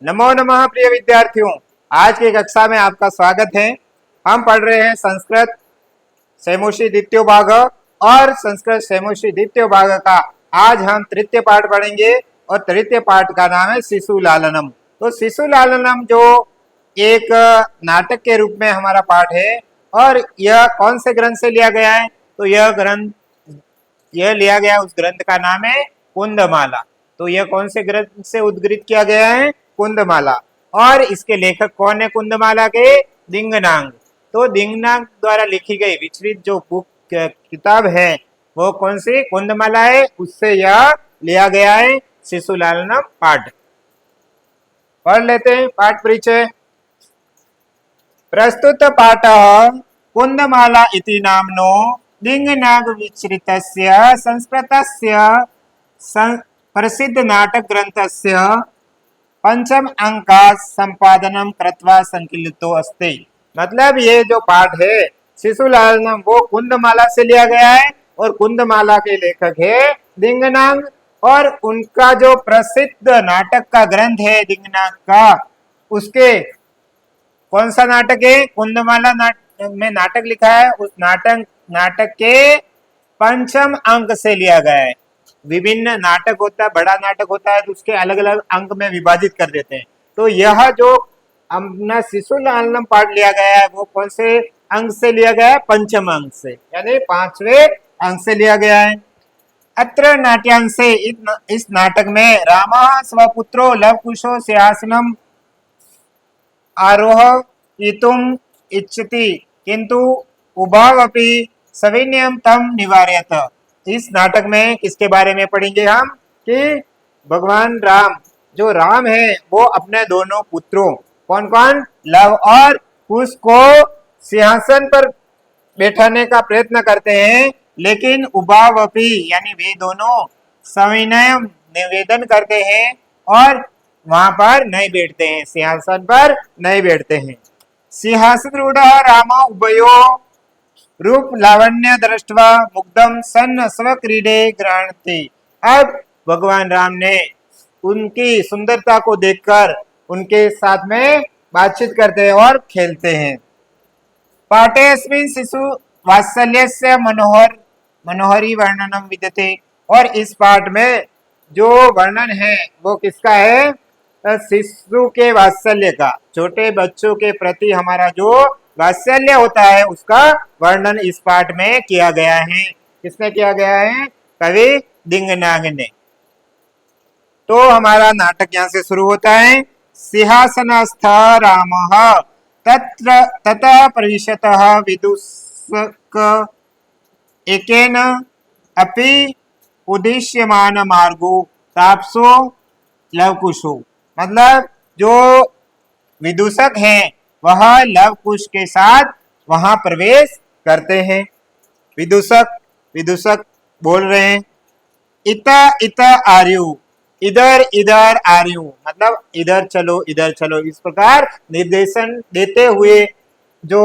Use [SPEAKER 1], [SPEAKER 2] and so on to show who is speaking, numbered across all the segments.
[SPEAKER 1] नमो नमः प्रिय विद्यार्थियों, आज की कक्षा में आपका स्वागत है। हम पढ़ रहे हैं संस्कृत शैमोशी द्वितीय भाग और संस्कृत शैमोशी द्वितीय भाग का आज हम तृतीय पाठ पढ़ेंगे और तृतीय पाठ का नाम है शिशु लालनम। तो शिशु लालनम जो एक नाटक के रूप में हमारा पाठ है और यह कौन से ग्रंथ से लिया गया है? तो यह लिया गया उस ग्रंथ का नाम है कुंदमाला। तो यह कौन से ग्रंथ से उद्धृत किया गया है? कुंदमाला। और इसके लेखक कौन है कुंदमाला के? दिंगनांग। तो दिंगनांग द्वारा लिखी गई विचलित जो बुक किताब है वो कौन सी? कुंदमाला है। उससे यह लिया गया है शिशु लालनम पाठ। पढ़ लेते हैं पाठ परिचय। प्रस्तुत पाठ कुंदमाला इति नाम्नो दिंगनाग विचलितस्य संस्कृतस्य प्रसिद्ध नाटक ग्रंथस्य पंचम अंका संपादनम कृत्वा संकलितो अस्ति। मतलब ये जो पाठ है शिशु लालनम वो कुंदमाला से लिया गया है और कुंदमाला के लेखक है दिंगनांग। और उनका जो प्रसिद्ध नाटक का ग्रंथ है दिंगनांग का, उसके कौन सा नाटक है? कुंदमाला में नाटक लिखा है। उस नाटक के पंचम अंक से लिया गया है। विभिन्न नाटक होता है, बड़ा नाटक होता है तो उसके अलग अलग अंक में विभाजित कर देते हैं। तो यह जो अपना शिशु लालनम पाठ लिया गया है वो कौन से अंक से लिया गया है? पंचम अंक से, यानी पांचवें अंक से लिया गया है। अत्र नाट्यांशे इस नाटक में रामः स्वपुत्रो लवकुशो सिंहासनम आरोहयितुम् इच्छति किंतु उभावपि सविनयं तम निवारयत। इस नाटक में किसके बारे में पढ़ेंगे हम? कि भगवान राम, जो राम है वो अपने दोनों पुत्रों कौन कौन? लव और कुश को सिंहासन पर बैठाने का प्रयत्न करते हैं, लेकिन उभावपि यानी वे दोनों सविनय निवेदन करते हैं और वहां पर नहीं बैठते हैं, सिंहासन पर नहीं बैठते हैं। सिंहासन रूढ़ राम उभयो रूप लावण्य दृष्टवा मुग्धम सन्न स्वक्रीडे गृह्णति। अब भगवान राम ने उनकी सुंदरता को देखकर उनके साथ में बातचीत करते हैं और खेलते हैं। पाठेऽस्मिन् शिशु वात्सल्यस्य मनोहरी वर्णनम विद्यते। और इस पाठ में जो वर्णन है वो किसका है? शिशु के वात्सल्य का, छोटे बच्चों के प्रति हमारा जो वात्सल्य होता है उसका वर्णन इस पाठ में किया गया है। किसने किया गया है? कवि दिंगनांग ने। तो हमारा नाटक यहाँ से शुरू होता है। सिंहासनस्थ रामः ततः प्रविशतः विदूषक एकेन अपि उद्दिश्यमान मार्गो तापसो लवकुशो। मतलब जो विदूषक हैं वह लवकुश के साथ वहां प्रवेश करते हैं। विदूषक बोल रहे हैं इत आर्यु, इधर इधर आर्यु, मतलब इधर चलो, इस प्रकार निर्देशन देते हुए जो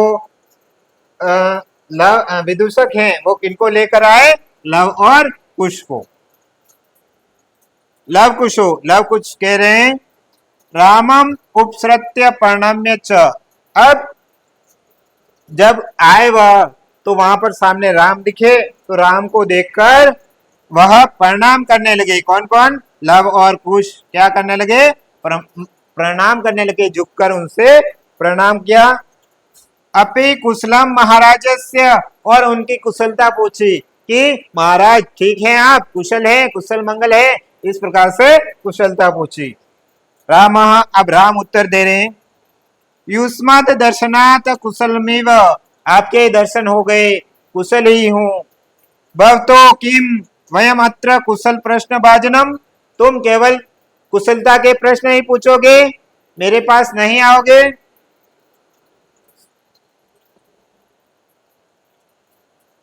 [SPEAKER 1] विदूषक हैं वो किनको लेकर आए? लव और कुश को। लव कुश कह रहे हैं रामम उपसृत्य प्रणम्य च। अब जब आए वह तो वहां पर सामने राम दिखे तो राम को देखकर वह प्रणाम करने लगे। कौन कौन? लव और कुश क्या करने लगे? प्रणाम करने लगे, झुककर उनसे प्रणाम किया। अपि कुशलम महाराजस्य, और उनकी कुशलता पूछी कि महाराज ठीक है, आप कुशल है, कुशल मंगल है, इस प्रकार से कुशलता पूछी। राम, अब राम उत्तर दे रहे हैं युष्मत् दर्शनात् कुशलमेव, आपके दर्शन हो गए, कुशल ही हूँ। भवतो किम वयम अत्र कुशल प्रश्न भाजनम, तुम केवल कुशलता के प्रश्न ही पूछोगे, मेरे पास नहीं आओगे।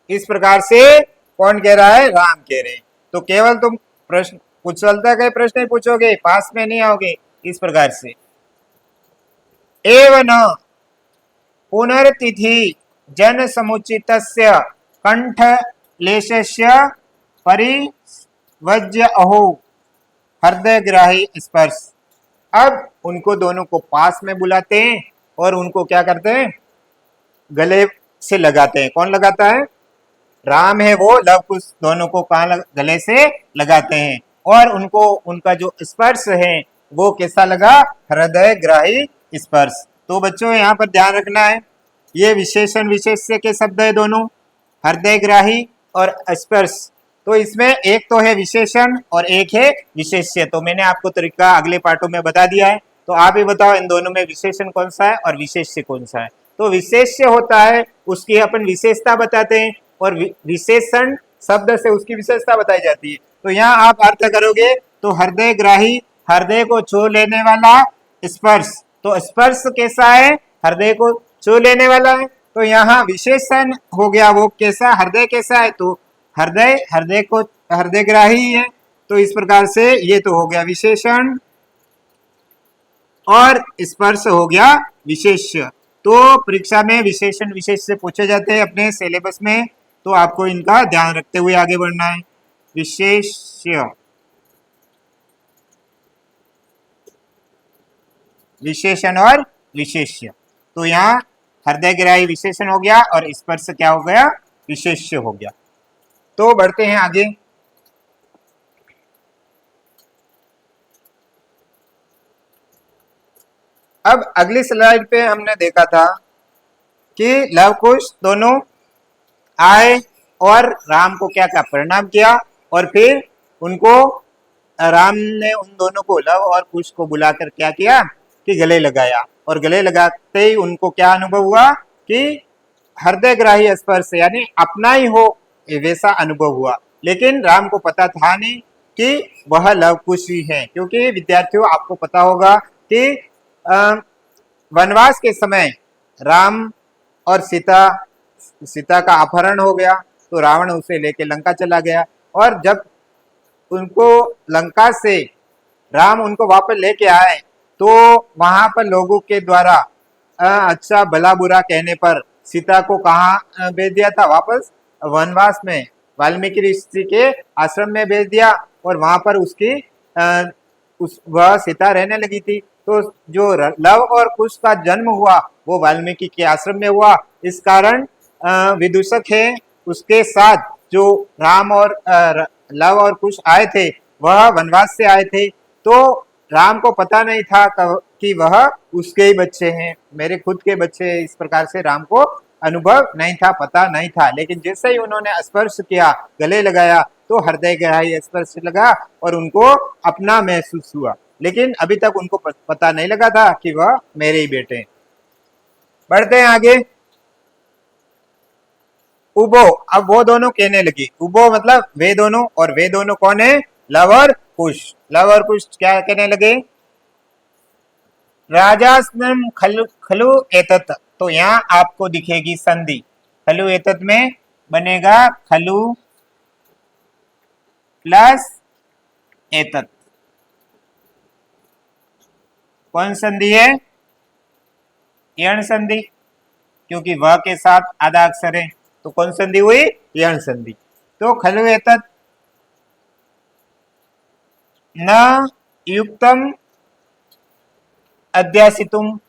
[SPEAKER 1] इस प्रकार से कौन कह रहा है? राम कह रहे हैं। तो केवल तुम प्रश्न कुशलता के प्रश्न ही पूछोगे, पास में नहीं आओगे, इस प्रकार से। एवं न पुनर्तिथि जन समुचितस्य कंठ लेशस्य परिवज्य अहो हृदयग्राही स्पर्श। अब उनको दोनों को पास में बुलाते हैं और उनको क्या करते हैं, गले से लगाते हैं। कौन लगाता है, राम है वो लव कुश दोनों को कहाँ गले से लगाते हैं और उनको उनका जो स्पर्श है वो कैसा लगा, हृदय ग्राही स्पर्श। तो बच्चों यहाँ पर ध्यान रखना है, ये विशेषण विशेष्य के शब्द है दोनों, हृदय ग्राही और स्पर्श। तो इसमें एक तो है विशेषण और एक है विशेष्य। तो मैंने आपको तरीका अगले पाठों में बता दिया है। तो आप ही बताओ इन दोनों में विशेषण कौन सा है और विशेष्य कौन सा है। तो विशेष्य होता है उसकी अपन विशेषता बताते हैं और विशेषण शब्द से उसकी विशेषता बताई जाती है। तो यहाँ आप अर्थ करोगे तो हृदय ग्राही, हृदय को छू लेने वाला स्पर्श। तो स्पर्श कैसा है, हृदय को छू लेने वाला है। तो यहाँ विशेषण हो गया वो कैसा, हृदय कैसा है, तो हृदय को हृदय ग्राही है। तो इस प्रकार से ये तो हो गया विशेषण और स्पर्श हो गया विशेष्य। तो परीक्षा में विशेषण विशेष से पूछे जाते हैं अपने सिलेबस में, तो आपको इनका ध्यान रखते हुए आगे बढ़ना है। विशेष्य, विशेषण और विशेष्य। तो यहाँ हृदय ग्राही विशेषण हो गया और स्पर्श क्या हो गया, विशेष्य हो गया। तो बढ़ते हैं आगे। अब अगली स्लाइड पे हमने देखा था कि लव कुश दोनों आए और राम को क्या क्या प्रणाम किया और फिर उनको राम ने उन दोनों को लव और कुश को बुलाकर क्या किया कि गले लगाया और गले लगाते ही उनको क्या अनुभव हुआ कि हृदय ग्राही स्पर्श यानी अपना ही हो वैसा अनुभव हुआ। लेकिन राम को पता था नहीं कि वह लव कुश ही है, क्योंकि विद्यार्थियों आपको पता होगा कि वनवास के समय राम और सीता का अपहरण हो गया तो रावण उसे लेके लंका चला गया और जब उनको लंका से राम उनको वापस लेके आए तो वहां पर लोगों के द्वारा अच्छा भला बुरा कहने पर सीता को कहाँ भेज दिया था, वापस वनवास में वाल्मीकि ऋषि के आश्रम में भेज दिया और वहां पर उसकी वह सीता रहने लगी थी। तो जो लव और कुश का जन्म हुआ वो वाल्मीकि के आश्रम में हुआ। इस कारण विदूषक है उसके साथ जो राम और लव और कुश आए थे वह वनवास से आए थे। तो राम को पता नहीं था कि वह उसके ही बच्चे हैं, मेरे खुद के बच्चे हैं। इस प्रकार से राम को अनुभव नहीं था, पता नहीं था। लेकिन जैसे ही उन्होंने स्पर्श किया, गले लगाया तो हृदय गहराई स्पर्श लगा और उनको अपना महसूस हुआ। लेकिन अभी तक उनको पता नहीं लगा था कि वह मेरे ही बेटे हैं। बढ़ते हैं आगे। उबो, अब वो दोनों कहने लगी, उबो मतलब वे दोनों, और वे दोनों कौन है, लव और कुश। लव और कुश क्या कहने लगे, राजास्नम खलु खलु एतत। तो यहाँ आपको दिखेगी संधि, खलु एतत में बनेगा खलु प्लस एतत। कौन संधि है, यण संधि, क्योंकि वह के साथ आधा अक्षर है तो कौन संधि हुई, यण संधि। तो खलु एतत न युक्तम अध्यासितुम,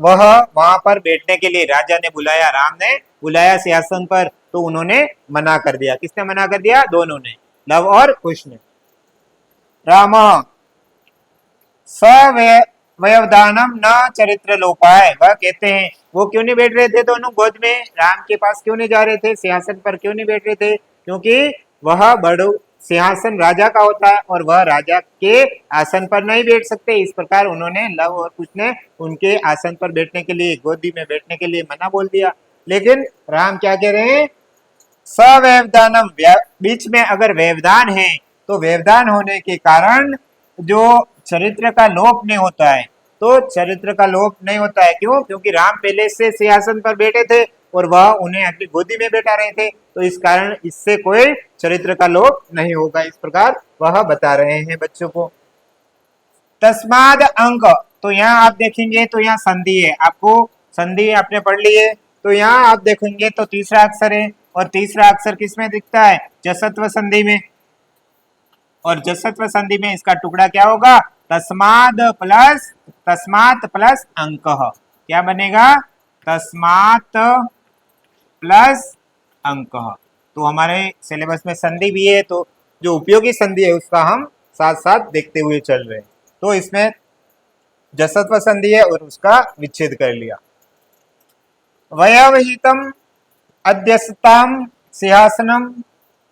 [SPEAKER 1] वह वहां पर बैठने के लिए राजा ने बुलाया, राम ने बुलाया सिंहासन पर, तो उन्होंने मना कर दिया। किसने मना कर दिया, दोनों ने, लव और कुश ने। राम सवयवदानम न चरित्र लोपाय, वह कहते हैं वो क्यों नहीं बैठ रहे थे दोनों गोद में, राम के पास क्यों नहीं जा रहे थे, सिंहासन पर क्यों नहीं बैठ रहे थे, क्योंकि वह बड़ो सिंहासन राजा का होता है और वह राजा के आसन पर नहीं बैठ सकते। इस प्रकार उन्होंने लव और कुश ने उनके आसन पर बैठने के लिए, गोदी में बैठने के लिए मना बोल दिया। लेकिन राम क्या कह रहे हैं, सवयवदानम, बीच में अगर व्यवधान है तो व्यवधान होने के कारण जो चरित्र का लोप नहीं होता है, तो चरित्र का लोप नहीं होता है। क्यों, क्योंकि राम पहले से सिंहासन पर बैठे थे और वह उन्हें अपनी गोदी में बैठा रहे थे, तो इस कारण इससे कोई चरित्र का लोप नहीं होगा। इस प्रकार वह बता रहे हैं बच्चों को। तस्माद अंक, तो यहाँ आप देखेंगे तो यहाँ संधि है, आपको संधि आपने पढ़ ली है, तो यहाँ आप देखेंगे तो तीसरा अक्षर है और तीसरा अक्षर किसमें दिखता है, जसत्व संधि में, और जसत्व संधि में इसका टुकड़ा क्या होगा, तस्माद प्लस तस्मात् प्लस अंक, क्या बनेगा? तस्मात् प्लस अंक। तो हमारे सिलेबस में संधि भी है, तो जो उपयोगी संधि है उसका हम साथ साथ देखते हुए चल रहे हैं। तो इसमें जसत्व संधि है और उसका विच्छेद कर लिया। वयवहितम अध्यस्ताम सिंहासनम।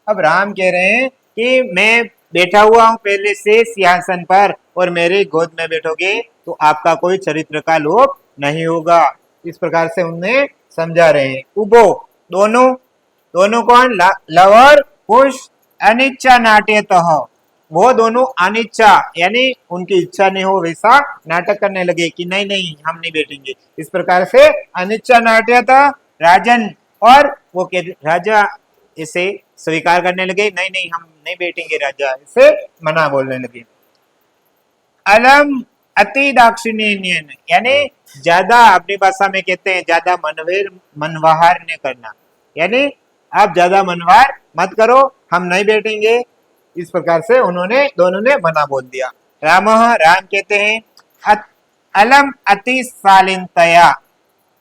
[SPEAKER 1] अब राम कह रहे हैं कि मैं बैठा हुआ हूं पहले से सिंहासन पर, और मेरे गोद में बैठोगे तो आपका कोई चरित्र का लोप नहीं होगा। इस प्रकार से उन्हें समझा रहे हैं। उबो, दोनों, दोनों कौन? लव और कुश। अनिच्छा नाट्यतः, वो दोनों अनिच्छा यानी उनकी इच्छा नहीं हो वैसा नाटक करने लगे कि नहीं नहीं हम नहीं बैठेंगे। इस प्रकार से अनिच्छा नाट्यतः राजन, और वो राजा इसे स्वीकार करने लगे, नहीं नहीं हम नहीं बैठेंगे, राजा इसे मना बोलने लगे। अलम अति दाक्षिण्य, यानी ज्यादा, अपनी भाषा में कहते हैं ज्यादा मनवाहार ने करना, यानी आप ज्यादा मनवार मत करो, हम नहीं बैठेंगे। इस प्रकार से उन्होंने दोनों ने मना बोल दिया। राम कहते हैं अलम अति शालीनतया,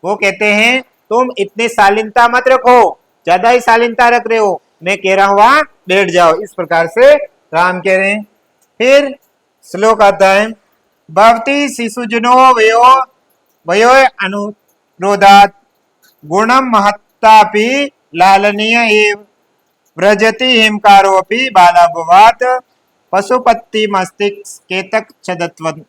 [SPEAKER 1] वो कहते हैं तुम इतनी शालीनता मत रखो, ज्यादा ही शालीनता रख रहे हो, मैं कह रहा हूं वहां बैठ जाओ। इस प्रकार से राम कह रहे हैं। फिर श्लोक आता है, भवती शिशुजनो वयो वयो अनुरोधात गुणम महत्तापि लालनीय एव व्रजति हिमकारोपि बालाभवात पशुपति मस्तिष्क केतक छदत्वन्।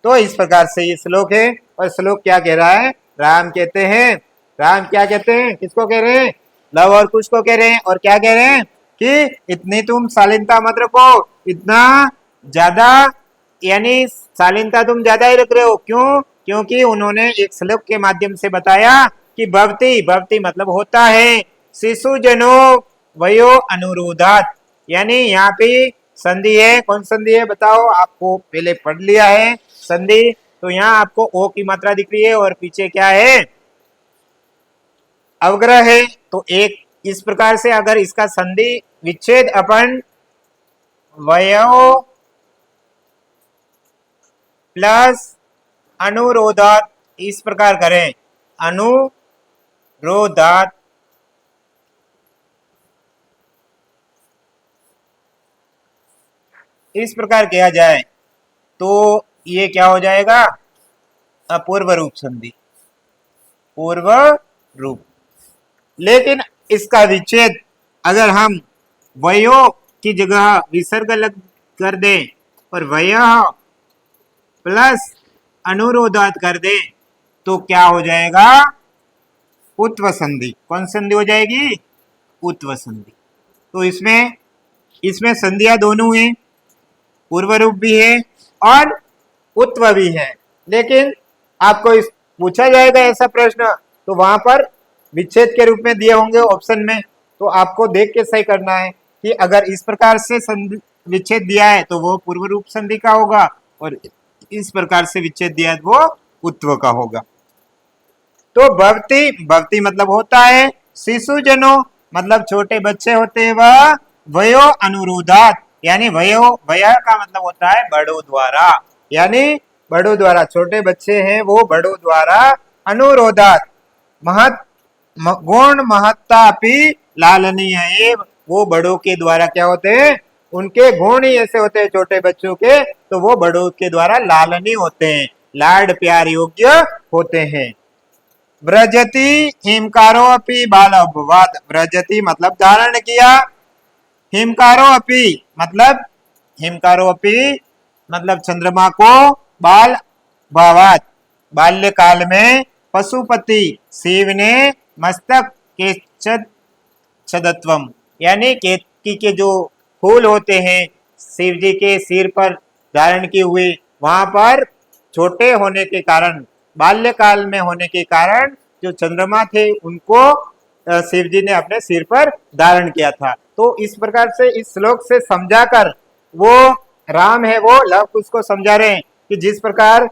[SPEAKER 1] तो इस प्रकार से ये श्लोक है। और श्लोक क्या कह रहा है? राम कहते हैं, राम क्या कहते हैं? किसको कह रहे हैं? लव और कुश को कह रहे हैं। और क्या कह रहे हैं कि इतनी तुम शालीनता मत रखो, इतना ज्यादा, यानी शालीनता तुम ज्यादा ही रख रहे हो। क्यों? क्योंकि उन्होंने एक श्लोक के माध्यम से बताया कि भवती, भवती मतलब होता है, शिशु जनो वयो अनुरोधात, यानी यहाँ पे संधि है। कौन संधि है बताओ? आपको पहले पढ़ लिया है संधि। तो यहाँ आपको ओ की मात्रा दिख रही है और पीछे क्या है? अवग्रह है। तो एक इस प्रकार से अगर इसका संधि विच्छेद अपन वयो प्लस अनुरोधात इस प्रकार करें, अनुरोधात, इस प्रकार किया जाए तो ये क्या हो जाएगा? अपूर्व रूप संधि, पूर्व रूप। लेकिन इसका विच्छेद अगर हम वयो की जगह विसर्ग लग कर दें और वयः प्लस अनुरोधात कर दें तो क्या हो जाएगा? उत्व संधि। कौन संधि हो जाएगी? उत्व संधि। तो इसमें संधियां दोनों हैं, पूर्व रूप भी है और उत्व भी है। लेकिन आपको इस पूछा जाएगा ऐसा प्रश्न तो वहां पर विच्छेद के रूप में दिए होंगे ऑप्शन में, तो आपको देख के सही करना है कि अगर इस प्रकार से विच्छेद दिया है तो वो पूर्व रूप संधि का होगा, और इस प्रकार से विच्छेद दिया है तो वो उत्व का होगा। तो भवती, भवती मतलब होता है, शिशु जनो मतलब छोटे बच्चे होते हैं, वह वयो अनुरोधात, यानी वयो, वय का मतलब होता है बड़ों द्वारा, यानी बड़ों द्वारा, छोटे बच्चे हैं वो बड़ों द्वारा, अनुरोधात महत गुण महत्तापि लालनीय एव, वो बड़ों के द्वारा क्या होते हैं? उनके गुण ही ऐसे होते हैं छोटे बच्चों के, तो वो बड़ों के द्वारा लालनीय होते हैं, लाड प्यार योग्य होते हैं। व्रजति हिमकारो अपि बाल अपवाद, व्रजति मतलब धारण किया, हिमकारो अपि मतलब, हिमकारो अपि मतलब चंद्रमा को, बाल भावात बाल्यकाल में, पशुपति शिव ने, मस्तक के छदत्वम यानी केतकी के जो फूल होते हैं शिव जी के सिर पर धारण किए हुए, वहां पर छोटे होने के कारण, बाल्यकाल में होने के कारण जो चंद्रमा थे उनको शिव जी ने अपने सिर पर धारण किया था। तो इस प्रकार से इस श्लोक से समझाकर वो राम है वो लव कुश को समझा रहे हैं कि जिस प्रकार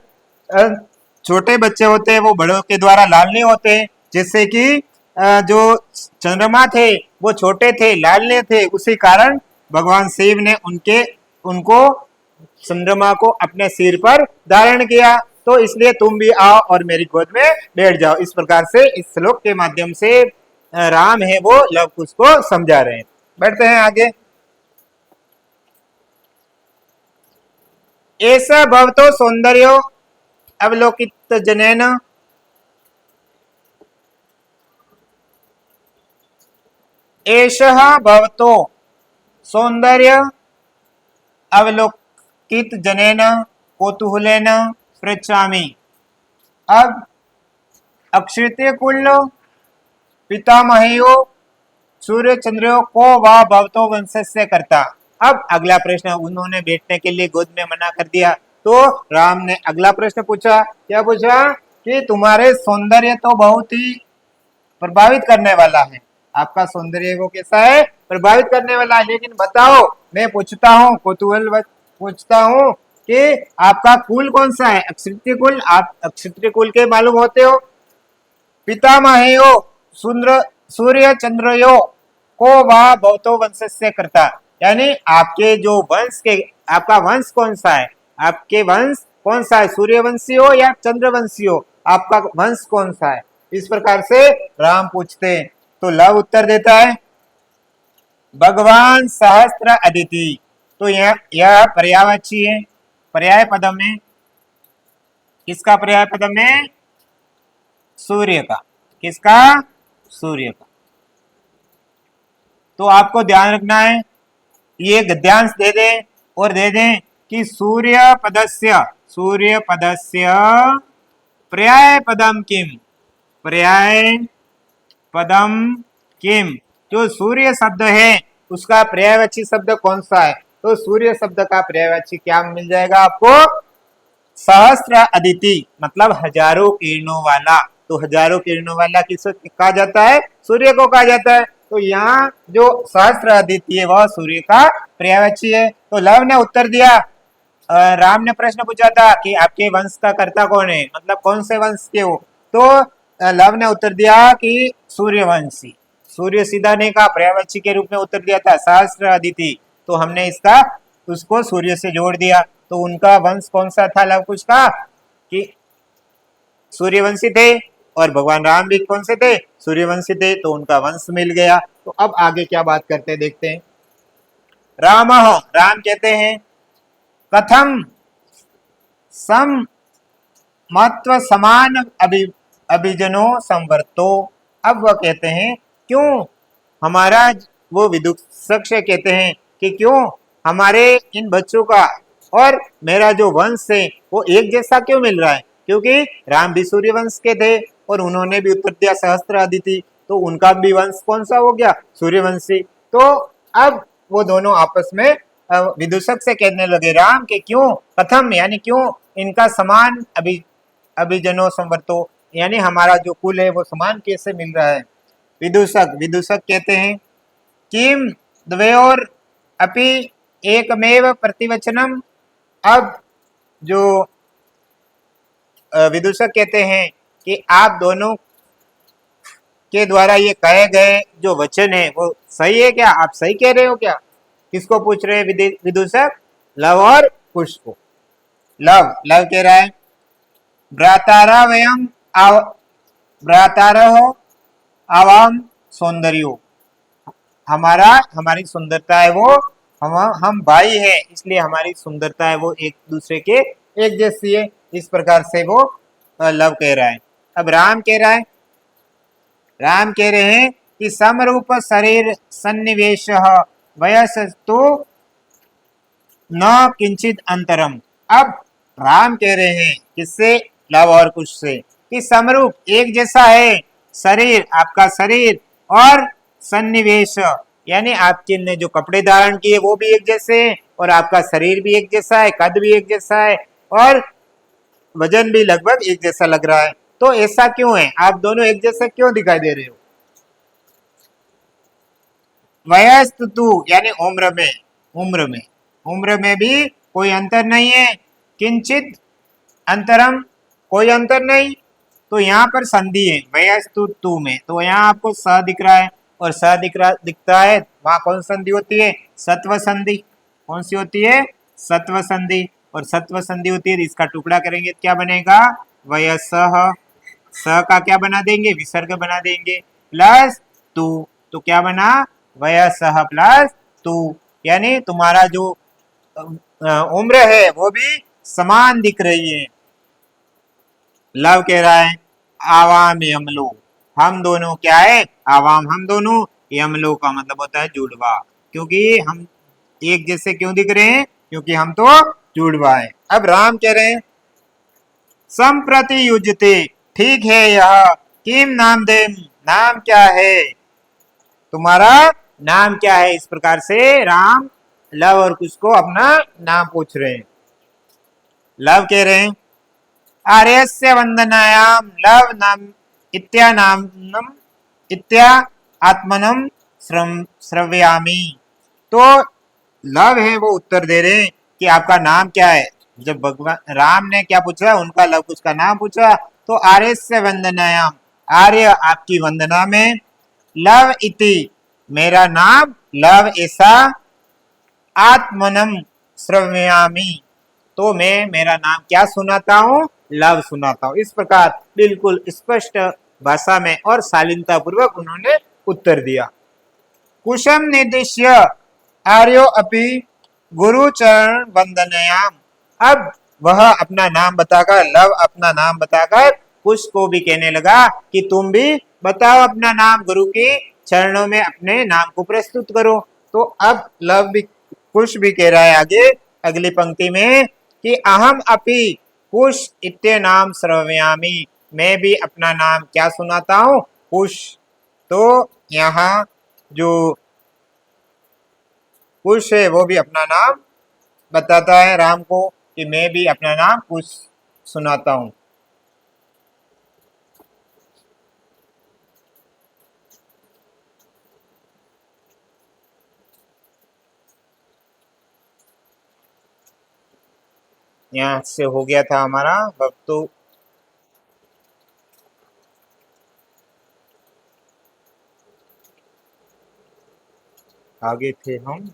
[SPEAKER 1] छोटे बच्चे होते हैं वो बड़ों के द्वारा लालनीय होते हैं, जिससे कि जो चंद्रमा थे वो छोटे थे, लालनीय थे, उसी कारण भगवान शिव ने उनको चंद्रमा को अपने सिर पर धारण किया। तो इसलिए तुम भी आओ और मेरी गोद में बैठ जाओ। इस प्रकार से इस श्लोक के माध्यम से राम है वो लव कुश को समझा रहे हैं। बढ़ते हैं आगे। ऐसा भवतो सौंदर्यो अवलोकित जनेन, एषः भवतो सौंदर्य अवलोकित जनेन कौतूहलेन पृच्छामि। अब अक्षत्रिय कुल पितामहयो सूर्य चंद्रो को वा भवतो वंशस्य करता। अब अगला प्रश्न, उन्होंने बैठने के लिए गोद में मना कर दिया, तो राम ने अगला प्रश्न पूछा। क्या पूछा? कि तुम्हारे सौंदर्य तो बहुत ही प्रभावित करने वाला है, आपका सौंदर्य वो कैसा है? प्रभावित करने वाला है, लेकिन बताओ, मैं पूछता हूँ, कौतूहल पूछता हूँ कि आपका कुल कौन सा है? अक्षत्रिय कुल। आप अक्षत्रिय कुल के मालूम होते हो। पितामहयो सूर्य चंद्रयो को वा भवतो वंशस्य करता, यानी आपके जो वंश के, आपका वंश कौन सा है? आपके वंश कौन सा है? सूर्यवंशी हो या चंद्रवंशी हो? आपका वंश कौन सा है? इस प्रकार से राम पूछते हैं। तो लव उत्तर देता है भगवान सहस्त्र अदिति। तो यह पर्यायवाची है। पर्याय पदम में किसका पर्याय पदम है? सूर्य का। किसका? सूर्य का। तो आपको ध्यान रखना है, ये गद्यांश दे दें और दे दें कि सूर्य पदस्य पर्याय पदम किम, पर्याय पदम किम। जो सूर्य शब्द है उसका पर्यायवाची शब्द कौन सा है? तो सूर्य शब्द का पर्यायवाची क्या मिल जाएगा आपको? सहस्त्र अदिति, मतलब हजारों किरणों वाला। तो हजारों किरणों वाला किसको कहा जाता है? सूर्य को कहा जाता है। तो यहाँ जो सहस्त्र अदिति है वह सूर्य का पर्यायवाची है। तो लव ने उत्तर दिया। राम ने प्रश्न पूछा था कि आपके वंश का कर्ता कौन है, मतलब कौन से वंश के हो? तो लव ने उत्तर दिया कि सूर्यवंशी। सूर्य सीधा ने कहा, पर्यायवाची के रूप में उत्तर दिया था सहस्त्र अदिति। तो हमने इसका उसको सूर्य से जोड़ दिया। तो उनका वंश कौन सा था लव कुश का? कि सूर्यवंशी थे, और भगवान राम भी कौन से थे? सूर्यवंशी थे। तो उनका वंश मिल गया। तो अब आगे क्या बात करते हैं देखते हैं। राम कहते हैं कथम सम महत्व समान अभिजनो संवर्तो। अब वह कहते हैं क्यों हमारा, वो विदुषक से कहते हैं कि क्यों हमारे इन बच्चों का और मेरा जो वंश है वो एक जैसा क्यों मिल रहा है? क्योंकि राम भी सूर्य वंश के थे और उन्होंने भी उत्तर दिया सहस्त्र अदिति। तो उनका भी वंश कौन सा हो गया? सूर्यवंशी। तो अब वो दोनों आपस में विदूषक से कहने लगे राम के क्यों कथम, यानी क्यों इनका समान अभिजनो संवर्तो, यानी हमारा जो कुल है वो समान कैसे मिल रहा है? विदूषक कहते हैं किम द्वयोर अपि एकमेव प्रतिवचनम। अब जो विदूषक कहते हैं कि आप दोनों के द्वारा ये कहे गए जो वचन है वो सही है क्या? आप सही कह रहे हो क्या? किसको पूछ रहे हैं विदूषक? लव और कुश को। लव कह रहा है भ्रातारा वयम भ्रातारः आवाम सौंदर्यो, हमारी सुंदरता है वो, हम भाई है इसलिए हमारी सुंदरता है वो एक दूसरे के एक जैसी है। इस प्रकार से वो लव कह रहा है। अब राम कह रहे हैं कि समरूप शरीर सन्निवेश वयस्तु न किंचित अंतरम। अब राम कह रहे हैं किससे? लव और कुश से, कि समरूप एक जैसा है शरीर, आपका शरीर और सन्निवेश, यानी आपके ने जो कपड़े धारण किए वो भी एक जैसे हैं और आपका शरीर भी एक जैसा है, कद भी एक जैसा है और वजन भी लगभग एक जैसा लग रहा है। तो ऐसा क्यों है? आप दोनों एक जैसे क्यों दिखाई दे रहे हो? वयस्तु यानी उम्र में भी कोई अंतर नहीं है। किंचित अंतरम, कोई अंतर नहीं। तो यहाँ पर संधि है वयस्तु में, तो यहाँ आपको स दिख रहा है और स दिखता है, वहां कौन संधि होती है? सत्व संधि। कौन सी होती है? सत्व संधि। और सत्व संधि होती है, इसका टुकड़ा करेंगे तो क्या बनेगा, वयसः। स का क्या बना देंगे, विसर्ग बना देंगे, प्लस तू, तो क्या बना, वयसः प्लस तू, यानी तुम्हारा जो उम्र है वो भी समान दिख रही है। लव कह रहा है आवाम यमलो, हम दोनों क्या है, आवाम हम दोनों, यमलो का मतलब होता है जुड़वा, क्योंकि हम एक जैसे क्यों दिख रहे हैं, क्योंकि हम तो जुड़वा है। अब राम कह रहे हैं संप्रति युजते, ठीक है यह, किम नाम दे, नाम क्या है, तुम्हारा नाम क्या है, इस प्रकार से राम लव और कुश को अपना नाम पूछ रहे हैं। लव कह रहे हैं आर्यस्य वंदनायाम लव नाम इत्या नामनम इत्या आत्मनम श्रव्यामी, तो लव है वो उत्तर दे रहे हैं कि आपका नाम क्या है। जब भगवान राम ने क्या पूछा, उनका लव कुश का नाम पूछा, तो आर्यस्य वंदनायाम, आर्य आपकी वंदना में, लव इति मेरा नाम लव ऐसा, आत्मनम श्रव्यामी तो मैं मेरा नाम क्या सुनाता हूँ, लव सुनाता हूँ। इस प्रकार बिल्कुल स्पष्ट भाषा में और शालीनता पूर्वक उन्होंने उत्तर दिया। कुशम निर्देश्य आर्यो अपि गुरु चरण वंदनयाम, अब वह अपना नाम बताकर, लव अपना नाम बताकर कुश को भी कहने लगा कि तुम भी बताओ अपना नाम, गुरु के चरणों में अपने नाम को प्रस्तुत करो। तो अब लव भी, कुश भी कह रहा है आगे अगली पंक्ति में कि अहम अपि कुश इत्य नाम श्रव्यामी, मैं भी अपना नाम क्या सुनाता हूँ, कुश। तो यहाँ जो कुश है वो भी अपना नाम बताता है राम को कि मैं भी अपना नाम कुश सुनाता हूँ। यहाँ से हो गया था हमारा वक्त, तो आगे थे हम,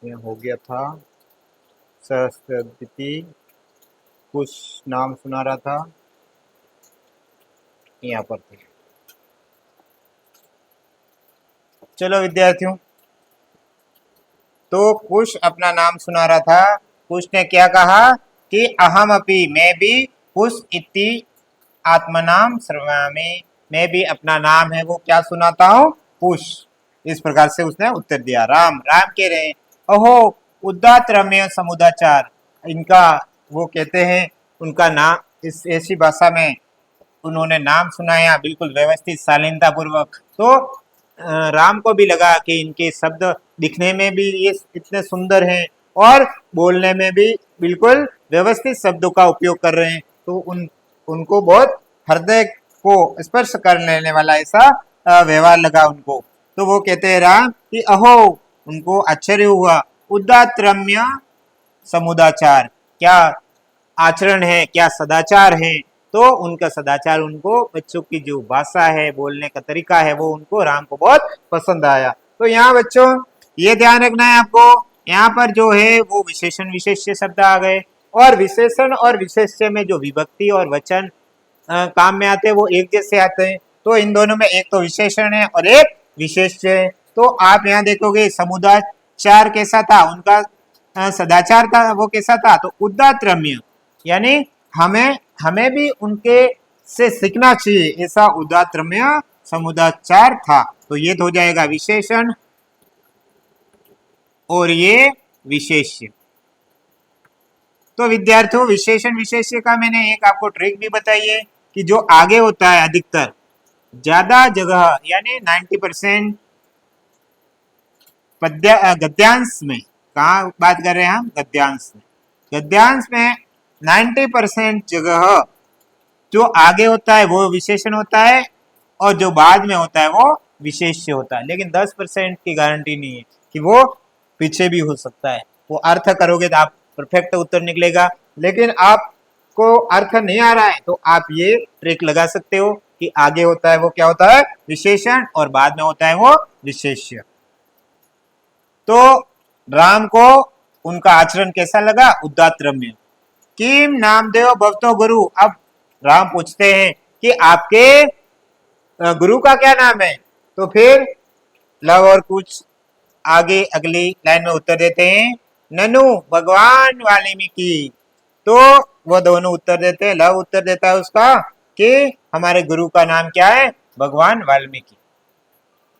[SPEAKER 1] यहाँ हो गया था सहस्त्रदिति, कुछ नाम सुना रहा था, यहाँ पर थे। चलो विद्यार्थियों, तो कुश अपना नाम सुना रहा था, कुश ने क्या कहा कि अहम अपि मैं भी, कुश इति आत्मनाम श्रवामि मैं भी अपना नाम है वो क्या सुनाता हूँ, कुश। इस प्रकार से उसने उत्तर दिया। राम कह रहे हैं अहो उदात रम्य समुदाचार, इनका वो कहते हैं उनका नाम इस ऐसी भाषा में उन्होंने नाम सुनाया बिल्कुल व्यवस्थित शालीनता पूर्वक। तो राम को भी लगा कि इनके शब्द दिखने में भी ये इतने सुंदर हैं और बोलने में भी बिल्कुल व्यवस्थित शब्दों का उपयोग कर रहे हैं, तो उनको बहुत हृदय को स्पर्श कर लेने वाला ऐसा व्यवहार लगा उनको। तो वो कहते हैं राम कि अहो, उनको आश्चर्य हुआ, उदात रम्य समुदाचार, क्या आचरण है, क्या सदाचार है। तो उनका सदाचार, उनको बच्चों की जो भाषा है, बोलने का तरीका है, वो उनको राम को बहुत पसंद आया। तो यहाँ बच्चों ये ध्यान रखना है आपको, यहाँ पर जो है वो विशेषण विशेष्य शब्द आ गए, और विशेषण और विशेष्य में जो विभक्ति और वचन काम में आते हैं वो एक जैसे आते हैं। तो इन दोनों में एक तो विशेषण है और एक विशेष्य है। तो आप यहाँ देखोगे समुदाचार कैसा था, उनका सदाचार था वो कैसा था, तो उदात रम्य, यानी हमें भी उनके से सीखना चाहिए, ऐसा उदात रम्य समुदाचार था। तो ये तो हो जाएगा विशेषण और ये विशेष्य। तो विद्यार्थियों विशेषण विशेष्य का मैंने एक आपको ट्रिक भी बताई है कि जो आगे होता है अधिकतर ज्यादा जगह यानी 90% गद्यांश में, कहा बात कर रहे हैं हम, गद्यांश में, गद्यांश में 90% जगह जो आगे होता है वो विशेषण होता है और जो बाद में होता है वो विशेष्य होता है। लेकिन 10% की गारंटी नहीं है कि वो पीछे भी हो सकता है। वो अर्थ करोगे तो आप परफेक्ट उत्तर निकलेगा, लेकिन आपको अर्थ नहीं आ रहा है तो आप ये ट्रिक लगा सकते हो कि आगे होता है वो क्या होता है, विशेषण, और बाद में होता है वो विशेष्य। तो राम को उनका आचरण कैसा लगा, उदात्त रम्य। किम नामदेव भवतो गुरु। अब राम पूछते हैं कि आपके गुरु का क्या नाम है। तो फिर लव और कुछ आगे अगली लाइन में उत्तर देते हैं, ननु भगवान वाल्मीकि। तो वो दोनों उत्तर देते हैं, लव उत्तर देता है उसका कि हमारे गुरु का नाम क्या है, भगवान वाल्मीकि।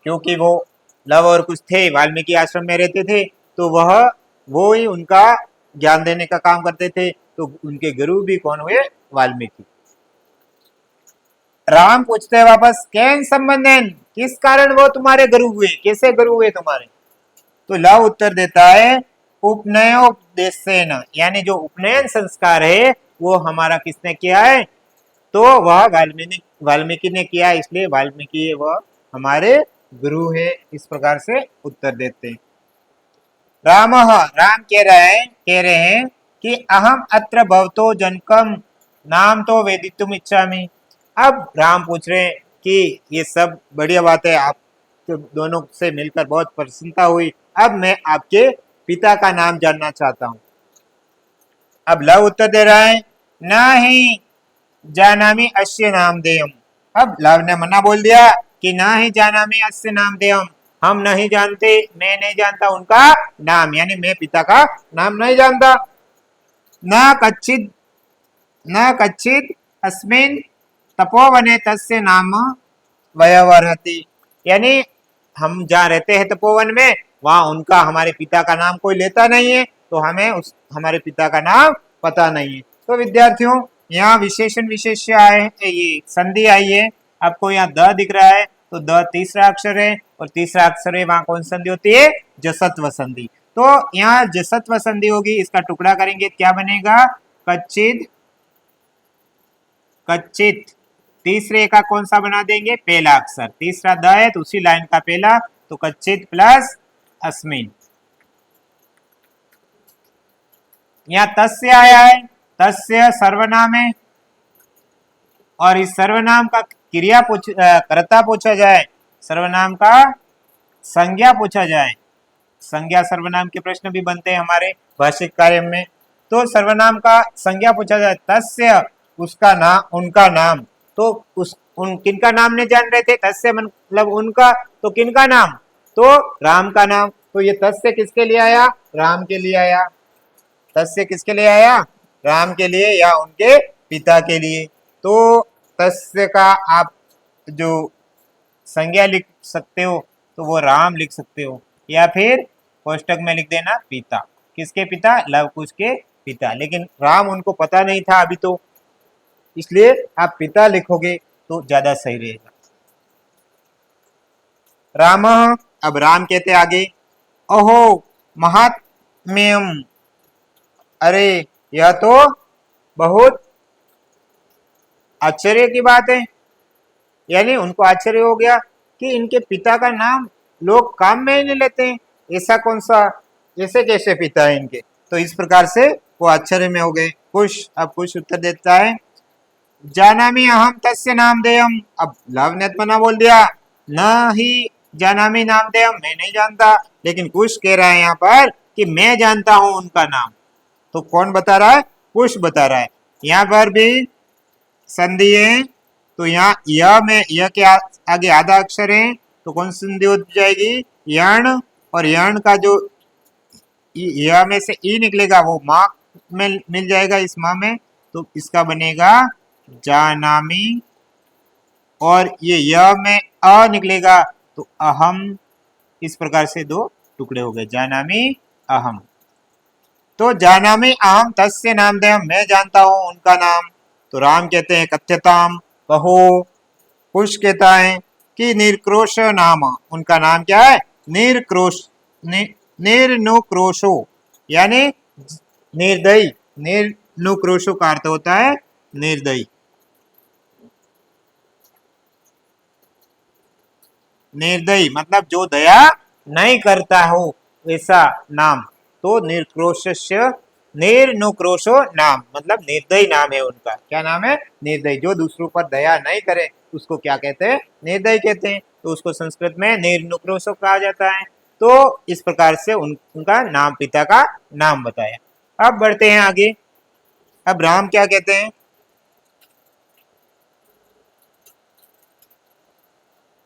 [SPEAKER 1] क्योंकि वो लव और कुछ थे, वाल्मीकि आश्रम में रहते थे, तो वो ही उनका ज्ञान देने का काम करते थे। तो उनके गुरु भी कौन हुए, वाल्मीकि। राम पूछते हैं वापस, कैन संबंधन, किस कारण वो तुम्हारे गुरु हुए, कैसे गुरु हुए तुम्हारे। तो लव उत्तर देता है, उपनयोपदेशेन, यानी जो उपनयन संस्कार है वो हमारा किसने किया है, तो वह वाल्मीकि ने किया, इसलिए वाल्मीकि वह हमारे गुरु है। इस प्रकार से उत्तर देते हैं। राम कह रहे हैं कि अहम अत्र भवतो जनकम नाम तो वेदितुम इच्छामि। अब राम पूछ रहे हैं कि ये सब बढ़िया बात है, आप तो दोनों से मिलकर बहुत प्रसन्नता हुई, अब मैं आपके पिता का नाम जानना चाहता हूं। अब लव उत्तर दे रहा है, नहीं जानामि अस्य नामधेयम। अब लव ने मना बोल दिया कि ना ही जानामि अस्य नामधेयम, हम नहीं जानते, मैं नहीं जानता उनका नाम, यानी मैं पिता का नाम नहीं जानता। न कच्चित अस्मिन् तपोवने तस्य नाम वयवर्हति, यानी हम जहाँ रहते हैं तपोवन में, वहां उनका हमारे पिता का नाम कोई लेता नहीं है, तो हमें हमारे पिता का नाम पता नहीं है। तो विद्यार्थियों, यहाँ विशेषण विशेष्य आए, ये संधि आई है, आपको यहाँ द दिख रहा है, तो द तीसरा अक्षर है, और तीसरा अक्षर है, वहां कौन संधि होती है, जसत्व संधि। तो यहाँ जसत्व संधि होगी, इसका टुकड़ा करेंगे, क्या बनेगा, कच्चित। कच्चित तीसरे का कौन सा बना देंगे, पहला अक्षर, तीसरा द है तो उसी लाइन का पहला, तो कच्चित प्लस अस्मिन। यहाँ तस्य आया है, तस्य सर्वनाम है, और इस सर्वनाम का कर्ता पूछा जाए, सर्वनाम का संज्ञा पूछा जाए, संज्ञा सर्वनाम के प्रश्न भी बनते हैं हमारे भाषिक कार्य में। तो सर्वनाम का संज्ञा पूछा जाए, तस्य उसका नाम, उनका नाम, तो किनका नाम नहीं जान रहे थे, तस्य मतलब उनका, तो किनका नाम, तो राम का नाम। तो ये तस्य किसके लिए आया, राम के लिए आया। तस्य किसके लिए आया, राम के लिए या उनके पिता के लिए। तो तस्य का आप जो संज्ञा लिख सकते हो तो वो राम लिख सकते हो, या फिर कोष्टक में लिख देना पिता। किसके पिता, लव कुश के पिता, लेकिन राम उनको पता नहीं था अभी, तो इसलिए आप पिता लिखोगे तो ज्यादा सही रहेगा। राम, अब राम कहते आगे, ओहो महात्म्यम, अरे यह तो बहुत आश्चर्य की बात है, यानी उनको आश्चर्य हो गया कि इनके पिता का नाम लोग काम में ही नहीं लेते हैं, ऐसा कौन सा, ऐसे कैसे पिता है इनके। तो इस प्रकार से वो आश्चर्य में हो गए। कुश, अब कुश उत्तर देता है, जानामि अहम तस्य नामधेयम। अब लव ने मना बोल दिया, न ही जानामि नामधेयम, मैं नहीं जानता, लेकिन कुश कह रहा है यहाँ पर कि मैं जानता हूं उनका नाम। तो कौन बता रहा है, कुश बता रहा है। यहाँ पर भी संधि है, तो यहाँ य में, य के आगे आधा अक्षर है, तो कौन सी संधि हो जाएगी, यण, और यण का जो य में से ई निकलेगा वो माँ में मिल जाएगा, इस माँ में, तो इसका बनेगा जानामि, और ये य में अ निकलेगा तो अहम। इस प्रकार से दो टुकड़े हो गए, जानामि अहम। तो जानामि अहम तस्य नामधेयम, मैं जानता हूं उनका नाम। तो राम कहते हैं कथ्यताम, कहो। कुश कहता है कि निर्क्रोश नाम, उनका नाम क्या है, निर्क्रोश, निर्नुक्रोशो, यानी निर्दयी। निर्नुक्रोशो का अर्थ होता है निर्दयी। निर्दयी मतलब जो दया नहीं करता हो, ऐसा नाम। तो निर्क्रोशस्य, निर्नुक्रोशो नाम मतलब निर्दयी नाम है उनका। क्या नाम है, निर्दयी, जो दूसरों पर दया नहीं करे, उसको क्या कहते हैं, निर्दयी कहते हैं। तो उसको संस्कृत में निर्नुक्रोशो कहा जाता है। तो इस प्रकार से उनका नाम, पिता का नाम बताया। अब बढ़ते हैं आगे। अब राम क्या कहते हैं,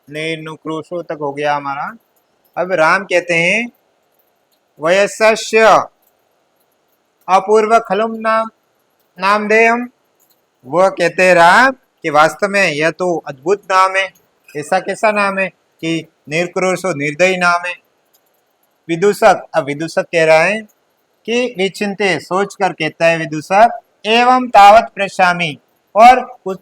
[SPEAKER 1] निर्नुक्रोशो तक हो गया हमारा। अब राम कहते हैं वयस्य अपूर्व खलुम नामधेयम। वह कहते हैं राम कि वास्तव में यह तो अद्भुत नाम है। ऐसा कैसा नाम है कि निर्क्रोशो, निर्दयी नाम है। विदूषक, अब विदूषक कह रहा है कि विचिंते, सोच कर कहता है विदूषक, एवं तावत प्रशामी, और कुछ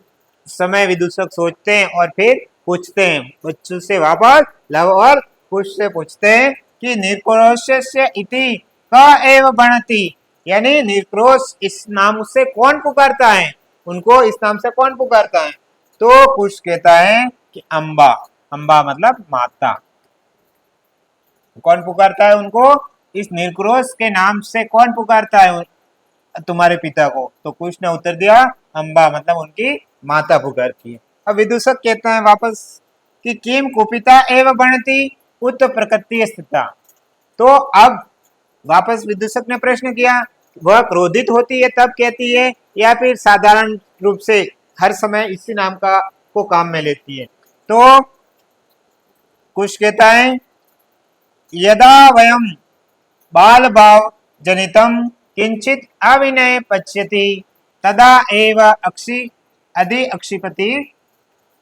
[SPEAKER 1] समय विदूषक सोचते हैं और फिर पूछते हैं बच्चों से वापस लव और कुछ से पूछते हैं कि निर्क्रोशस्य इति क एव बनति, यानी निर्क्रोश इस नाम से कौन पुकारता है, उनको इस नाम से कौन पुकारता है। तो कुछ कहता है कि अम्बा, अम्बा मतलब माता। कौन पुकारता है उनको, इस निर्क्रोश के नाम से कौन पुकारता है तुम्हारे पिता को। तो कुछ ने उत्तर दिया अम्बा मतलब उनकी माता पुकारती है। अब विदूषक कहते हैं वापस कि किम कुपिता एव बनती उत प्रकृति स्थिता। तो अब वापस विदूषक ने प्रश्न किया, वह क्रोधित होती है तब कहती है या फिर साधारण रूप से हर समय इसी नाम का को काम में लेती है। तो कुछ कहता है यदा वयम बाल भाव जनितम किंचित अविनय पश्यति तदा एव अधि अक्षिपति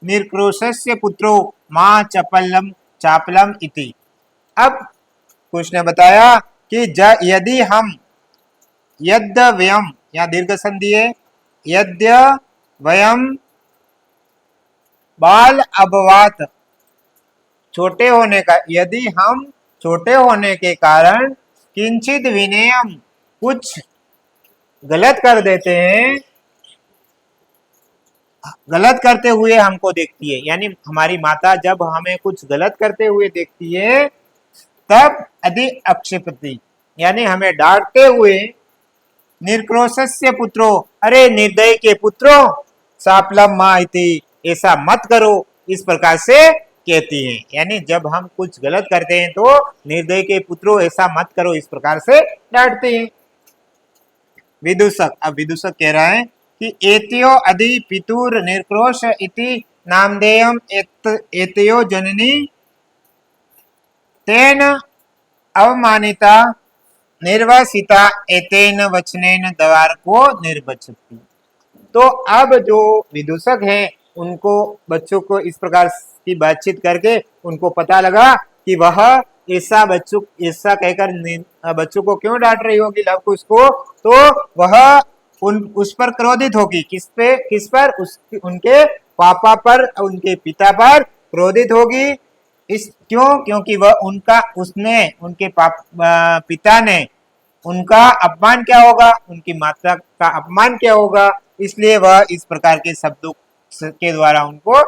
[SPEAKER 1] निर्क्रोशस्य पुत्रो मां चपलम चापलम इति। अब कुछ ने बताया कि यदि हम यद्य वयम, या दीर्घ संधि है, यद्य वयम बाल अभवात, छोटे होने का, यदि हम छोटे होने के कारण किंचित विनयम, कुछ गलत कर देते हैं, गलत करते हुए हमको देखती है, यानी हमारी माता जब हमें कुछ गलत करते हुए देखती है तब अधि अक्षिपति, यानी हमें डांटते हुए निर्क्रोशस्य पुत्रो, अरे निर्दय के पुत्रों, सापलम माँ इति, ऐसा मत करो, इस प्रकार से कहती है। यानी जब हम कुछ गलत करते हैं तो निर्दय के पुत्रों ऐसा मत करो, इस प्रकार से डांटते हैं। विदूषक, अब विदूषक कह रहा है कि एतयो अधि पितुर निर्क्रोश इति नामधेयम एतयो जननी तेन अवमानिता निर्वासिता एतेन वचनेन द्वार को निर्वचती। तो अब जो विदूषक हैं उनको, बच्चों को इस प्रकार की बातचीत करके उनको पता लगा कि वह ऐसा ऐसा कहकर बच्चों को क्यों डांट रही होगी लव कुश को, तो वह उस पर क्रोधित होगी। किस पर, उनके पापा पर, उनके पिता पर क्रोधित होगी। क्योंकि वह उनके पिता ने उनका अपमान क्या होगा, उनकी माता का अपमान क्या होगा, इसलिए वह इस प्रकार के शब्दों के द्वारा उनको